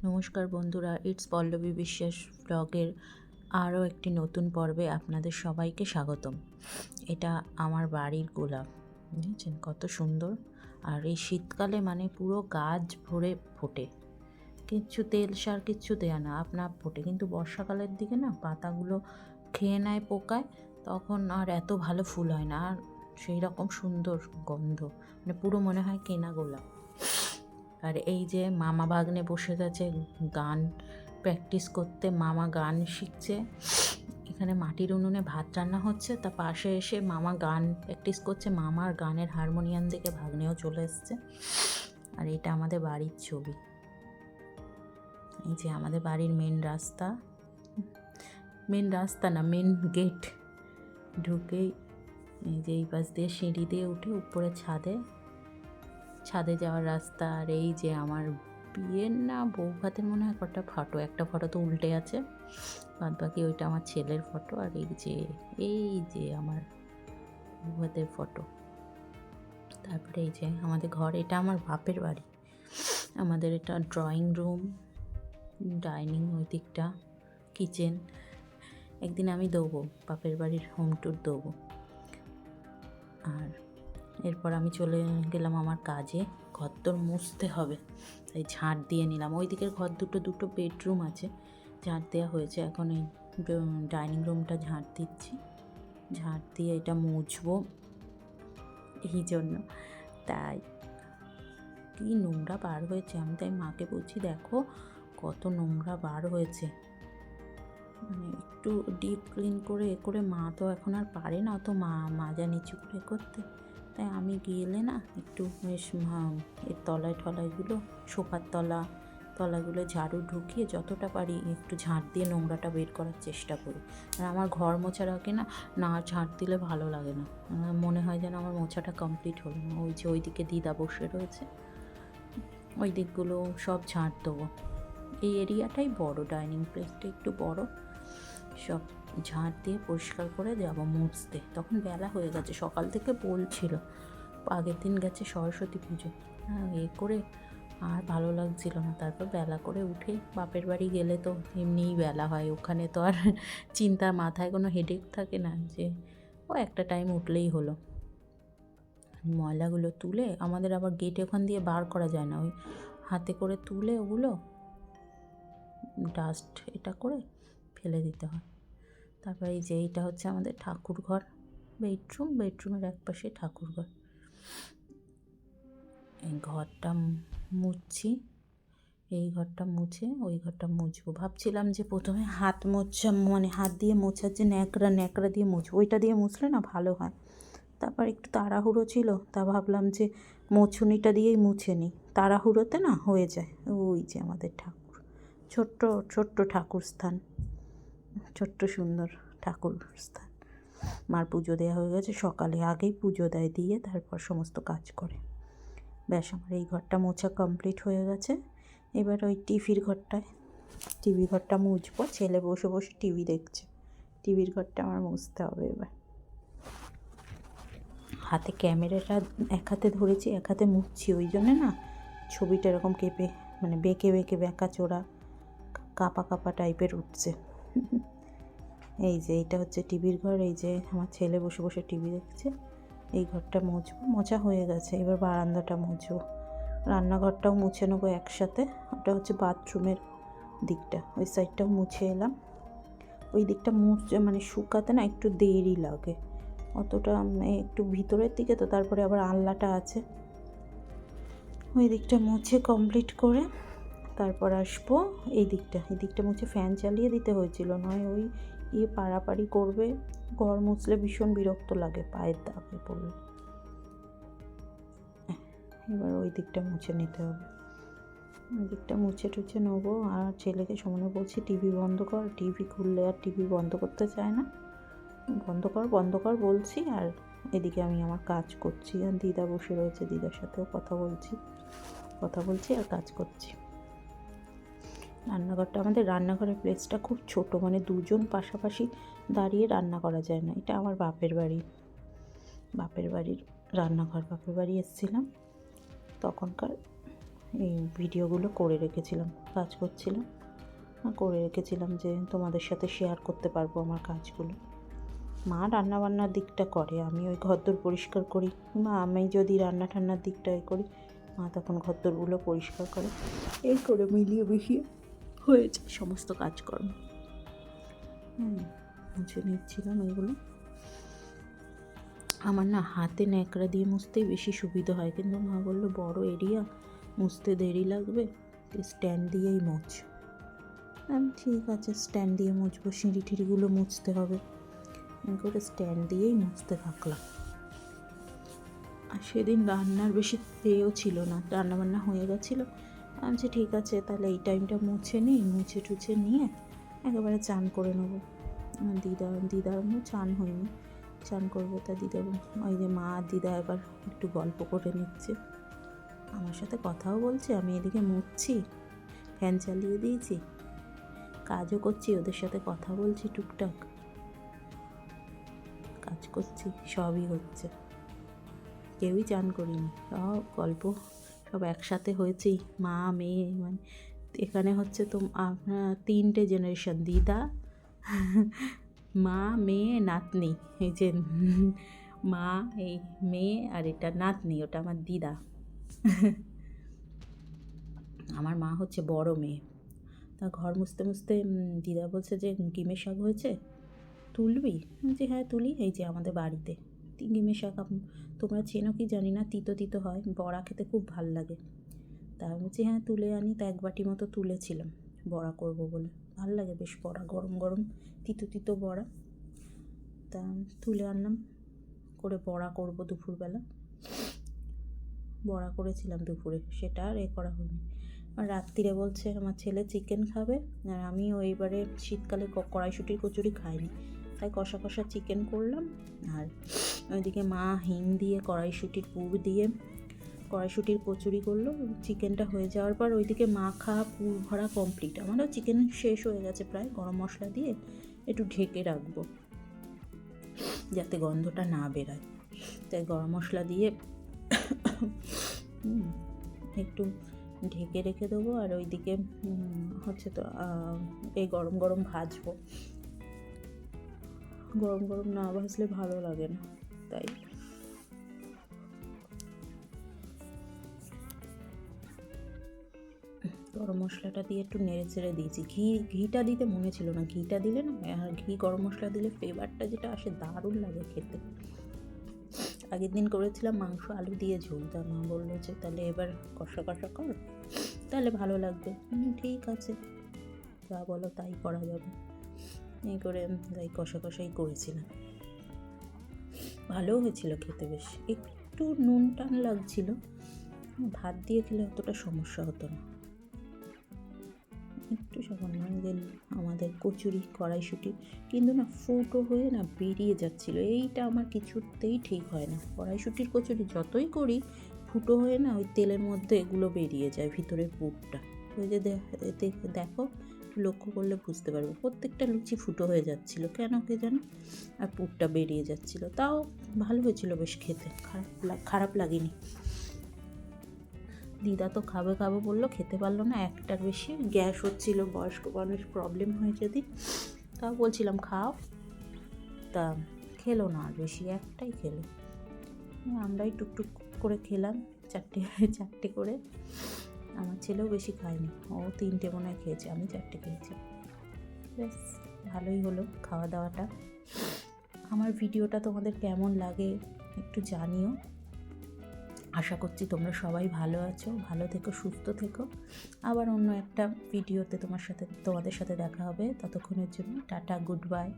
নমস্কার বন্ধুরা, ইটস পল্লবী বিশ্বাস ব্লগের আরও একটি নতুন পর্বে আপনাদের সবাইকে স্বাগতম। এটা আমার বাড়ির গোলাপ, বুঝেছেন কত সুন্দর। আর এই শীতকালে মানে পুরো গাছ ভরে ফোটে, কিচ্ছু তেল সার কিচ্ছু দেয়া না, আপনা আপ ফোটে। কিন্তু বর্ষাকালের দিকে না পাতাগুলো খেয়ে নেয় পোকায়, তখন আর এত ভালো ফুল হয় না, আর সেই রকম সুন্দর গন্ধ, মানে পুরো মনে হয় কেনা গোলাপ। আর এই যে মামা ভাগ্নে বসে গেছে গান প্র্যাকটিস করতে, মামা গান শিখছে। এখানে মাটির উনুনে ভাত রান্না হচ্ছে, তা পাশে এসে মামা গান প্র্যাকটিস করছে। মামার গানের হারমোনিয়াম দেখে ভাগ্নেও চলে এসছে। আর এটা আমাদের বাড়ির ছবি। এই যে আমাদের বাড়ির মেন রাস্তা না, মেন গেট ঢুকেই এই যে এই পাশ দিয়ে সিঁড়ি দিয়ে উঠে উপরে ছাদে যাওয়ার রাস্তা। আর এই যে আমার বিয়ের না বউ ভাতের মনে হয় কটা ফটো, একটা ফটো তো উল্টে আছে, বাদ বাকি ওইটা আমার ছেলের ফটো। আর এই যে আমার বউ ভাতের ফটো। তারপরে এই যে আমাদের ঘর, এটা আমার বাপের বাড়ি। আমাদের এটা ড্রয়িং রুম, ডাইনিং, ওই দিকটা কিচেন। একদিন আমি দেবো বাপের বাড়ির হোম ট্যুর দেবো। আর এরপর আমি চলে গেলাম আমার কাজে, ঘরদোর মুছতে হবে, তাই ঝাঁট দিয়ে নিলাম। ওই দিকের ঘর দুটো বেডরুম আছে, ঝাঁট দেওয়া হয়েছে। এখন এই ডাইনিং রুমটা ঝাঁট দিচ্ছি, ঝাঁট দিয়ে এটা মুছবো এই জন্য। তাই কি নোংরা বার হয়েছে, আমি তাই মাকে বলছি দেখো কত নোংরা বার হয়েছে, মানে একটু ডিপ ক্লিন করে মা তো এখন আর পারে না অত মাজা নিচু করে করতে। তাই আমি গেলে না একটু বেশ এর তলাগুলো, সোফার তলাগুলো ঝাড়ু ঢুকিয়ে যতটা পারি একটু ঝাঁট দিয়ে নোংরাটা বের করার চেষ্টা করি। আর আমার ঘর মোছার আগে না ঝাঁট দিলে ভালো লাগে না, মনে হয় যেন আমার মোছাটা কমপ্লিট হলো না। ওই যে ওইদিকে দিদা বসে রয়েছে, ওই দিকগুলো সব ঝাঁট দেবো। এই এরিয়াটাই বড়, ডাইনিং প্লেসটা একটু বড়, সব ঝাঁট দিয়ে পরিষ্কার করে যাবো মুছতে। তখন বেলা হয়ে গেছে, সকাল থেকে বলছিল, আগের দিন গেছে সরস্বতী পুজো, করে আর ভালো লাগছিল না। তারপর বেলা করে উঠে, বাপের বাড়ি গেলে তো এমনিই বেলা হয়, ওখানে তো আর চিন্তা, মাথায় কোনো হেডেক থাকে না, যে ও একটা টাইম উঠলেই হলো। ময়লাগুলো তুলে, আমাদের আবার গেটে ওখান দিয়ে বার করা যায় না, ওই হাতে করে তুলে ওগুলো ডাস্ট এটা করে ফেলে দিতে হয়। তারপরে এই যে এইটা হচ্ছে আমাদের ঠাকুর ঘর, বেডরুমের এক পাশে ঠাকুর ঘর। এই ঘরটা মুছছি, এই ঘরটা মুছে ওই ঘরটা মুছবো। ভাবছিলাম যে প্রথমে হাত দিয়ে মোছার যে ন্যাকড়া দিয়ে মুছবো, ওইটা দিয়ে মুছলে না ভালো হয়। তারপর একটু তাড়াহুড়ো ছিল, তা ভাবলাম যে মোছুনিটা দিয়েই মুছে নিই, তাড়াহুড়োতে না হয়ে যায়। ওই যে আমাদের ঠাকুর, ছোট্ট ঠাকুর স্থান, ছোট্ট সুন্দর ঠাকুর স্থান। মার পুজো দেওয়া হয়ে গেছে, সকালে আগেই পুজো দিয়ে তারপর সমস্ত কাজ করে। ব্যাস, আমার এই ঘরটা মোছা কমপ্লিট হয়ে গেছে। এবার ওই টিভি ঘরটা মুছবো। ছেলে বসে বসে টিভি দেখছে, টিভির ঘরটা আমার মুছতে হবে। এবার হাতে ক্যামেরাটা এক হাতে ধরেছি, এক হাতে মুছছি, ওই জন্যে না ছবিটা এরকম বেঁকে বেঁকা চোরা কাপা টাইপের উঠছে। এই যে এইটা হচ্ছে টিভির ঘর, এই যে আমার ছেলে বসে বসে টিভি দেখছে। এই ঘরটা মুছবো, মোছা হয়ে গেছে। এবার বারান্দাটা মুছবো, রান্নাঘরটাও মুছে নেবো একসাথে। ওটা হচ্ছে বাথরুমের দিকটা, ওই সাইডটাও মুছে এলাম। ওই দিকটা শুকাতে না একটু দেরি লাগে, অতটা একটু ভিতরের দিকে তো, তারপরে আবার আনলাটা আছে। ওই দিকটা মুছে কমপ্লিট করে তারপর আসবো এই দিকটা মুছে ফ্যান চালিয়ে দিতে হয়েছিল, নয় ওই পাড়াপাড়ি করবে। ঘর মুছলে ভীষণ বিরক্ত লাগে, পায়ের দাগে পড়লে। এবার ওই দিকটা মুছে নিতে হবে, ওই দিকটা মুছে টুছে নেবো। আর ছেলেকে সমানে বলছি টিভি বন্ধ কর, টিভি খুললে আর টিভি বন্ধ করতে চায় না। বন্ধ কর বলছি, আর এদিকে আমি আমার কাজ করছি। আর দিদা বসে রয়েছে, দিদার সাথেও কথা বলছি আর কাজ করছি। আমাদের রান্নাঘরের প্লেসটা খুব ছোট, মানে দুজন পাশাপাশি দাঁড়িয়ে রান্না করা যায় না। এটা আমার বাপের বাড়ির রান্নাঘর। বাপের বাড়ি এসেছিলাম তখনকার এই ভিডিওগুলো করে রেখেছিলাম, কাজ করছিলাম, করে রেখেছিলাম যে তোমাদের সাথে শেয়ার করতে পারবো আমার কাজগুলো। মা রান্নাবান্নার দিকটা করে, আমি ওই ঘরদোর পরিষ্কার করি, বা আমি যদি রান্না ঠান্নার দিকটা করি, মা তখন ঘরদোরগুলো পরিষ্কার করে। এই করে মিলিয়ে মিশিয়ে হয়েছে সমস্ত কাজকর্ম। মুছে নিচ্ছিলাম এগুলো। আমার না হাতে ন্যাকড়া দিয়ে মুছতেই বেশি সুবিধা হয়, কিন্তু মা বললো বড় এরিয়া, মুছতে দেরি লাগবে, স্ট্যান্ড দিয়েই মোছ। আমি ঠিক আছে স্ট্যান্ড দিয়ে মুছবো, সিঁড়ি টিড়িগুলো মুছতে হবে, করে স্ট্যান্ড দিয়েই মুছতে থাকলাম। আর সেদিন রান্নার বেশি পেয়েও ছিল না, রান্নাবান্না হয়ে গেছিলো। আমি ঠিক আছে তাহলে এই টাইমটা মুছে নিই, মুছে টুছে নিয়ে একেবারে চান করে নেবো। দিদার চান হয়নি, চান করবো। তা দিদা ওই যে মা আর দিদা এবার একটু গল্প করে নিচ্ছে, আমার সাথে কথাও বলছে, আমি এদিকে মুছছি, ফ্যান চালিয়ে দিয়েছি, কাজও করছি, ওদের সাথে কথা বলছি, টুকটাক কাজ করছি, সবই হচ্ছে। কেউই চান করিনি, সব গল্প সব একসাথে হয়েছি, মা মেয়ে। মানে এখানে হচ্ছে তো আপনার 3টে জেনারেশন, দিদা, মা, মেয়ে, নাতনি। এই যে মা, এই মেয়ে, আর এটা নাতনি, ওটা আমার দিদা। আমার মা হচ্ছে বড় মেয়ে। তা ঘর মুছতে মুছতে দিদা বলছে যে গিমের শাক হয়েছে, তুলবি? যে হ্যাঁ তুলি, এই যে আমাদের বাড়িতে গিমের শাক তোমরা চেনো কি জানি না, তিতো তিতো হয়, বড়া খেতে খুব ভাল লাগে। তা আমি বলছি হ্যাঁ তুলে আনি। তা 1 বাটি মতো তুলেছিলাম বড়া করব বলে, ভাল লাগে বেশ বড়া, গরম গরম তিতো তিতো বড়া। তা তুলে আনলাম, করে বড়া করব দুপুরবেলা। বড়া করেছিলাম দুপুরে, সেটা আর করা হয়নি। আর রাত্রিরে বলছে আমার ছেলে চিকেন খাবে, আর আমি এইবারে শীতকালে কড়াইশুঁটির কচুরি খাইনি, তাই কষা কষা চিকেন করলাম। আর ওইদিকে মা হিং দিয়ে কড়াইশুঁটির পুর দিয়ে কড়াইশুঁটির কচুরি করলো। চিকেনটা হয়ে যাওয়ার পর ওইদিকে মাখা পুর ভরা কমপ্লিট। আমারও চিকেন শেষ হয়ে গেছে প্রায়, গরম মশলা দিয়ে একটু ঢেকে রাখবো যাতে গন্ধটা না বেরায়, তাই গরম মশলা দিয়ে একটু ঢেকে রেখে দেবো। আর ওইদিকে হচ্ছে তো এই গরম গরম ভাজবো, গরম গরম না ভাজলে ভালো লাগে না, তাই গরম মশলাটা দিয়ে একটু নেড়ে চেড়ে দিয়েছি। ঘিটা দিতে মনে ছিল না, ঘিটা দিলে না, আর ঘি গরম মশলা দিলে ফ্লেভারটা যেটা আসে দারুণ লাগে খেতে। আগের দিন করেছিলাম মাংস আলু দিয়ে ঝোল, তা মা বললো যে তাহলে এবার কষা কষা কর, তাহলে ভালো লাগবে। ঠিক আছে, যা বলো তাই করা যাবে। এই করে তাই কষা কষাই করেছিলাম, ভালোও হয়েছিল খেতে, বেশ একটু নুন টান লাগছিল, ভাত দিয়ে খেলে অতটা সমস্যা হতো না। একটু সামান্য যে আমাদের কচুরি কড়াইশুঁটি কিন্তু না ফুটো হয়ে না বেরিয়ে যাচ্ছিলো, এইটা আমার কিছুতেই ঠিক হয় না। কড়াইশুঁটির কচুরি যতই করি ফুটো হয়ে না ওই তেলের মধ্যে এগুলো বেরিয়ে যায়, ভিতরের পুরটা। ওই যে দেখো লক্ষ্য করলে বুঝতে পারবে, প্রত্যেকটা লুচি ফুটো হয়ে যাচ্ছিলো, কেন কে জানো, আর পুরটা বেরিয়ে যাচ্ছিলো। তাও ভালো হয়েছিল বেশ খেতে, খারাপ লাগেনি। দিদা তো খাবে খাবে বললো, খেতে পারলো না, একটার বেশি গ্যাস হচ্ছিলো, বয়স্ক মানুষ প্রবলেম হয় যদি, তাও বলছিলাম খাও, তা খেলো না আর বেশি, একটাই খেলো। আমরাই টুকটুক করে খেলাম, চারটে করে। আমার ছেলেও বেশি খায়নি, ও 3টে মনে হয় খেয়েছে, আমি 4টে খেয়েছি। ব্যাস ভালোই হলো খাওয়া দাওয়াটা। আমার ভিডিওটা তোমাদের কেমন লাগে একটু জানিও। আশা করছি তোমরা সবাই ভালো আছো, ভালো থেকো, সুস্থ থেকো। আবার অন্য একটা ভিডিওতে তোমাদের সাথে দেখা হবে। ততক্ষণের জন্য টাটা, গুড বাই।